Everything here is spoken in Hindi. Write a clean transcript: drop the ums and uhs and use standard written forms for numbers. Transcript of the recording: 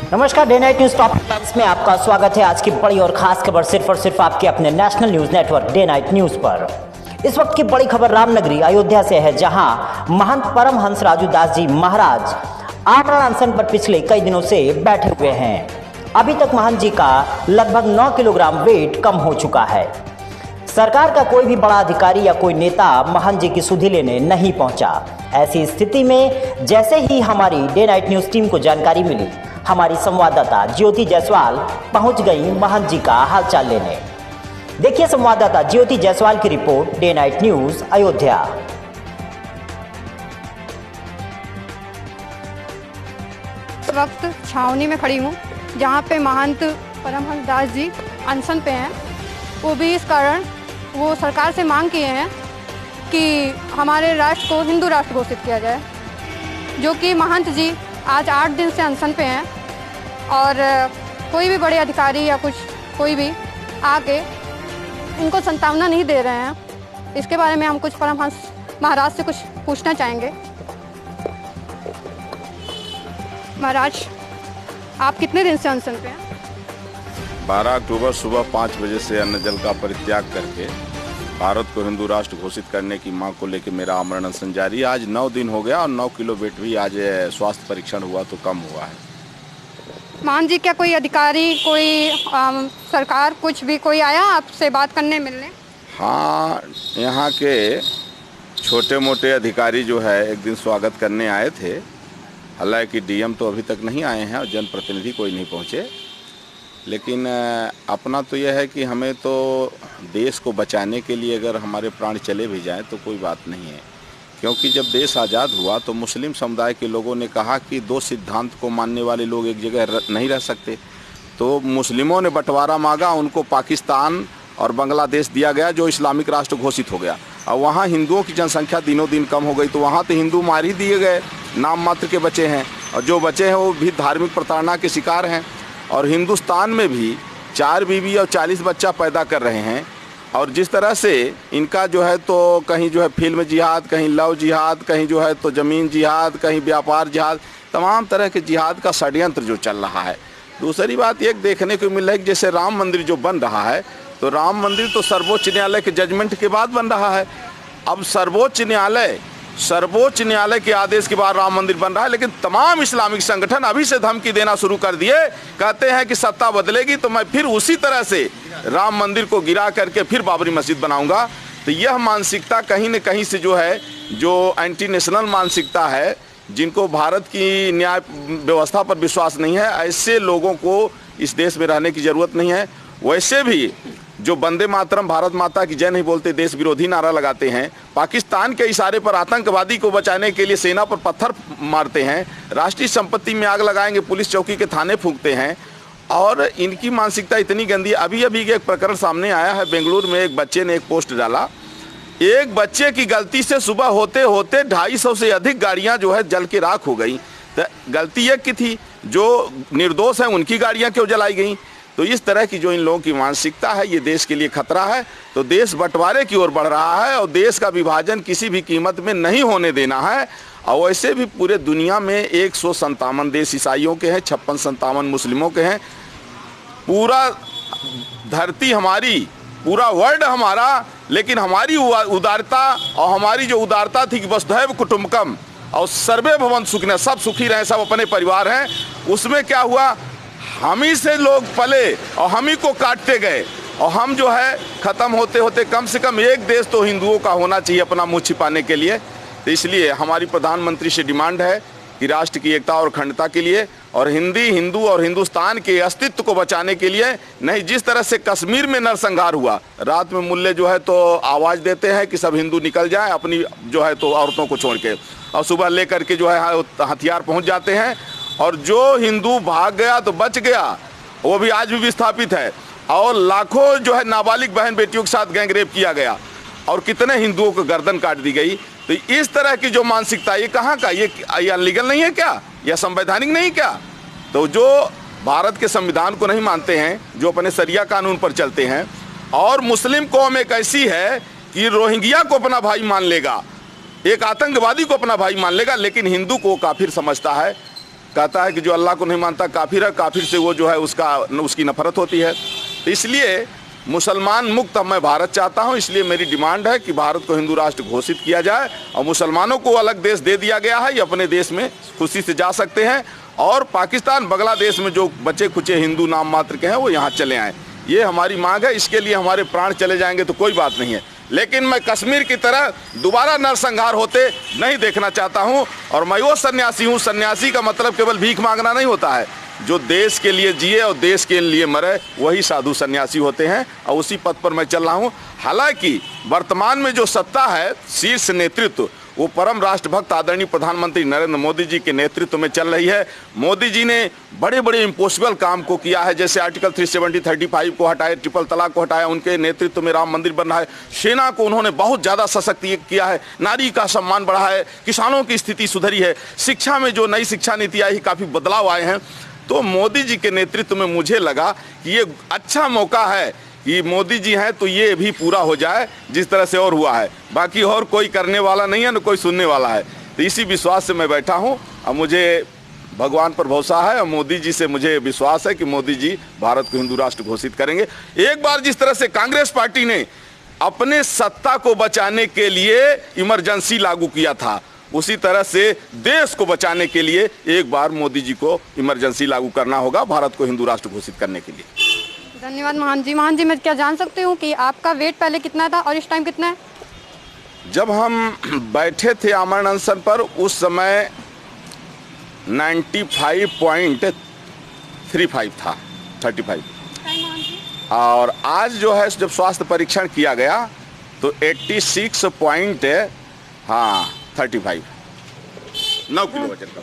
नमस्कार, day night news top times में आपका स्वागत है। आज की बड़ी और खास खबर सिर्फ और सिर्फ आपके अपने national news network day night news पर। इस वक्त की बड़ी खबर रामनगरी अयोध्या से है, जहां महंत परमहंस राजू दास जी महाराज आमरण अनशन पर पिछले कई दिनों से बैठे हुए हैं। अभी तक महंत जी का लगभग 9 किलोग्राम वेट कम हो चुका है। सरकार का कोई भी बड़ा अधिकारी या कोई नेता महंत जी की सुधि लेने नहीं पहुंचा। ऐसी स्थिति में जैसे ही हमारी डे नाइट न्यूज टीम को जानकारी मिली, हमारी संवाददाता ज्योति जायसवाल पहुंच गई महंत जी का हालचाल लेने। देखिए संवाददाता ज्योति जायसवाल की report, day night news Ayodhya. इस वक्त छावनी में खड़ी हूँ, जहाँ पे महंत परमहंस दास जी अनशन पे हैं। वो भी इस कारण वो सरकार से मांग किए हैं कि हमारे राष्ट्र को हिंदू राष्ट्र घोषित किया जाए, जो कि महंत जी आज 8 दिन से अनशन पे हैं। और कोई भी बड़े अधिकारी या कोई भी आके इनको संतावना नहीं दे रहे हैं। इसके बारे में हम कुछ परमहंस महाराज से कुछ पूछना चाहेंगे। महाराज, आप कितने दिन से अनशन पे हैं? 12 अक्टूबर सुबह 5 बजे से अन्न जल का परित्याग करके भारत को हिंदू राष्ट्र घोषित करने की मांग को लेकर मेरा आमरण अनशन जारी है। आज 9 दिन हो गया और 9 किलो वेट भी आज स्वास्थ्य परीक्षण हुआ तो कम हुआ है। महंत जी, क्या कोई अधिकारी, कोई सरकार, कुछ भी कोई आया आपसे बात करने मिलने? हाँ, यहाँ के छोटे मोटे अधिकारी जो है एक दिन स्वागत करने आए थे। हालांकि डीएम तो अभी तक नहीं आए हैं और जनप्रतिनिधि कोई नहीं पहुँचे, लेकिन अपना तो यह है कि हमें तो देश को बचाने के लिए अगर हमारे प्राण चले भी जाएं तो कोई बात नहीं है। क्योंकि जब देश आज़ाद हुआ तो मुस्लिम समुदाय के लोगों ने कहा कि 2 सिद्धांत को मानने वाले लोग एक जगह नहीं रह सकते, तो मुस्लिमों ने बंटवारा मांगा, उनको पाकिस्तान और बांग्लादेश दिया गया जो इस्लामिक राष्ट्र घोषित हो गया। और वहाँ हिंदुओं की जनसंख्या दिनों दिन कम हो गई, तो वहाँ तो हिंदू मार ही दिए गए, नाम मात्र के बचे हैं, और जो बचे हैं वो भी धार्मिक प्रताड़ना के शिकार हैं। और हिंदुस्तान में भी 4 बीवी और 40 बच्चा पैदा कर रहे हैं। और जिस तरह से इनका जो है तो कहीं जो है फिल्म जिहाद, कहीं लव जिहाद, कहीं जो है तो ज़मीन जिहाद, कहीं व्यापार जिहाद, तमाम तरह के जिहाद का षड्यंत्र जो चल रहा है। दूसरी बात एक देखने को मिल रहा है कि जैसे राम मंदिर जो बन रहा है, तो राम मंदिर तो सर्वोच्च न्यायालय के जजमेंट के बाद बन रहा है। अब सर्वोच्च न्यायालय के आदेश के बाद राम मंदिर बन रहा है, लेकिन तमाम इस्लामिक संगठन अभी से धमकी देना शुरू कर दिए। कहते हैं कि सत्ता बदलेगी तो मैं फिर उसी तरह से राम मंदिर को गिरा करके फिर बाबरी मस्जिद बनाऊंगा। तो यह मानसिकता कहीं न कहीं से जो है, जो एंटी नेशनल मानसिकता है, जिनको भारत की न्याय व्यवस्था पर विश्वास नहीं है, ऐसे लोगों को इस देश में रहने की ज़रूरत नहीं है। वैसे भी जो वंदे मातरम, भारत माता की जय नहीं बोलते, देश विरोधी नारा लगाते हैं, पाकिस्तान के इशारे पर आतंकवादी को बचाने के लिए सेना पर पत्थर मारते हैं, राष्ट्रीय संपत्ति में आग लगाएंगे, पुलिस चौकी के थाने फूंकते हैं, और इनकी मानसिकता इतनी गंदी। अभी एक प्रकरण सामने आया है, बेंगलुरु में एक बच्चे ने एक पोस्ट डाला। एक बच्चे की गलती से सुबह होते होते 250 से अधिक गाड़ियाँ जो है जल के राख हो गई। तो गलती एक की थी, जो निर्दोष हैं उनकी गाड़ियाँ क्यों जलाई गई? तो इस तरह की जो इन लोगों की मानसिकता है, ये देश के लिए खतरा है। तो देश बंटवारे की ओर बढ़ रहा है और देश का विभाजन किसी भी कीमत में नहीं होने देना है। और वैसे भी पूरे दुनिया में 157 देश ईसाइयों के हैं, 56-57 मुस्लिमों के हैं। पूरा धरती हमारी, पूरा वर्ल्ड हमारा, लेकिन हमारी उदारता और हमारी जो उदारता थी कि वसुधैव कुटुंबकम और सर्वे भवन्तु सुखिनः, सब सुखी रहें, सब अपने परिवार हैं, उसमें क्या हुआ, हम ही से लोग पले और हम ही को काटते गए। और हम जो है ख़त्म होते होते कम से कम एक देश तो हिंदुओं का होना चाहिए अपना मुँह छिपाने के लिए। तो इसलिए हमारी प्रधानमंत्री से डिमांड है कि राष्ट्र की एकता और अखंडता के लिए और हिंदू और हिंदुस्तान के अस्तित्व को बचाने के लिए, नहीं जिस तरह से कश्मीर में नरसंहार हुआ, रात में मुल्ले जो है तो आवाज़ देते हैं कि सब हिंदू निकल जाएं अपनी जो है तो औरतों को छोड़ के, और सुबह ले करके जो है हथियार पहुंच जाते हैं, और जो हिंदू भाग गया तो बच गया, वो भी आज भी विस्थापित है। और लाखों जो है नाबालिग बहन बेटियों के साथ गैंग रेप किया गया और कितने हिंदुओं को गर्दन काट दी गई। तो इस तरह की जो मानसिकता, ये कहाँ का, ये अनलीगल नहीं है क्या, यह संवैधानिक नहीं क्या? तो जो भारत के संविधान को नहीं मानते हैं, जो अपने शरिया कानून पर चलते हैं, और मुस्लिम कौम एक ऐसी है कि रोहिंग्या को अपना भाई मान लेगा, एक आतंकवादी को अपना भाई मान लेगा, लेकिन हिंदू को काफिर समझता है। कहता है कि जो अल्लाह को नहीं मानता काफिर है, काफिर से वो जो है उसकी नफरत होती है। तो इसलिए मुसलमान मुक्त मैं भारत चाहता हूं। इसलिए मेरी डिमांड है कि भारत को हिंदू राष्ट्र घोषित किया जाए और मुसलमानों को अलग देश दे दिया गया है, ये अपने देश में खुशी से जा सकते हैं और पाकिस्तान बांग्लादेश में जो बचे खुचे हिंदू नाम मात्र के हैं वो यहाँ चले आएँ। ये हमारी मांग है। इसके लिए हमारे प्राण चले जाएंगे तो कोई बात नहीं है, लेकिन मैं कश्मीर की तरह दोबारा नरसंहार होते नहीं देखना चाहता हूं। और मैं वो सन्यासी हूं, सन्यासी का मतलब केवल भीख मांगना नहीं होता है। जो देश के लिए जिए और देश के लिए मरे वही साधु सन्यासी होते हैं और उसी पथ पर मैं चल रहा हूं। हालांकि वर्तमान में जो सत्ता है, शीर्ष नेतृत्व, वो परम राष्ट्रभक्त आदरणीय प्रधानमंत्री नरेंद्र मोदी जी के नेतृत्व में चल रही है। मोदी जी ने बड़े बड़े इम्पॉसिबल काम को किया है, जैसे आर्टिकल 370, 35 को हटाया, ट्रिपल तलाक को हटाया, उनके नेतृत्व में राम मंदिर बन रहा है। सेना को उन्होंने बहुत ज़्यादा सशक्त किया है, नारी का सम्मान बढ़ा है, किसानों की स्थिति सुधरी है, शिक्षा में जो नई शिक्षा नीति आई काफ़ी बदलाव आए हैं। तो मोदी जी के नेतृत्व में मुझे लगा कि ये अच्छा मौका है कि मोदी जी हैं तो ये भी पूरा हो जाए जिस तरह से और हुआ है। बाकी और कोई करने वाला नहीं है, न कोई सुनने वाला है। तो इसी विश्वास से मैं बैठा हूं और मुझे भगवान पर भरोसा है और मोदी जी से मुझे विश्वास है कि मोदी जी भारत को हिंदू राष्ट्र घोषित करेंगे। एक बार जिस तरह से कांग्रेस पार्टी ने अपने सत्ता को बचाने के लिए इमरजेंसी लागू किया था, उसी तरह से देश को बचाने के लिए एक बार मोदी जी को इमरजेंसी लागू करना होगा भारत को हिंदू राष्ट्र घोषित करने के लिए। धन्यवाद महान जी। महान जी, मैं क्या जान सकती हूँ कि आपका वेट पहले कितना था और इस टाइम कितना है? जब हम बैठे थे आमरण अनशन पर उस समय 95.35 था, 35। और आज जो है जब स्वास्थ्य परीक्षण किया गया तो 86.35, 9 किलो वजन का।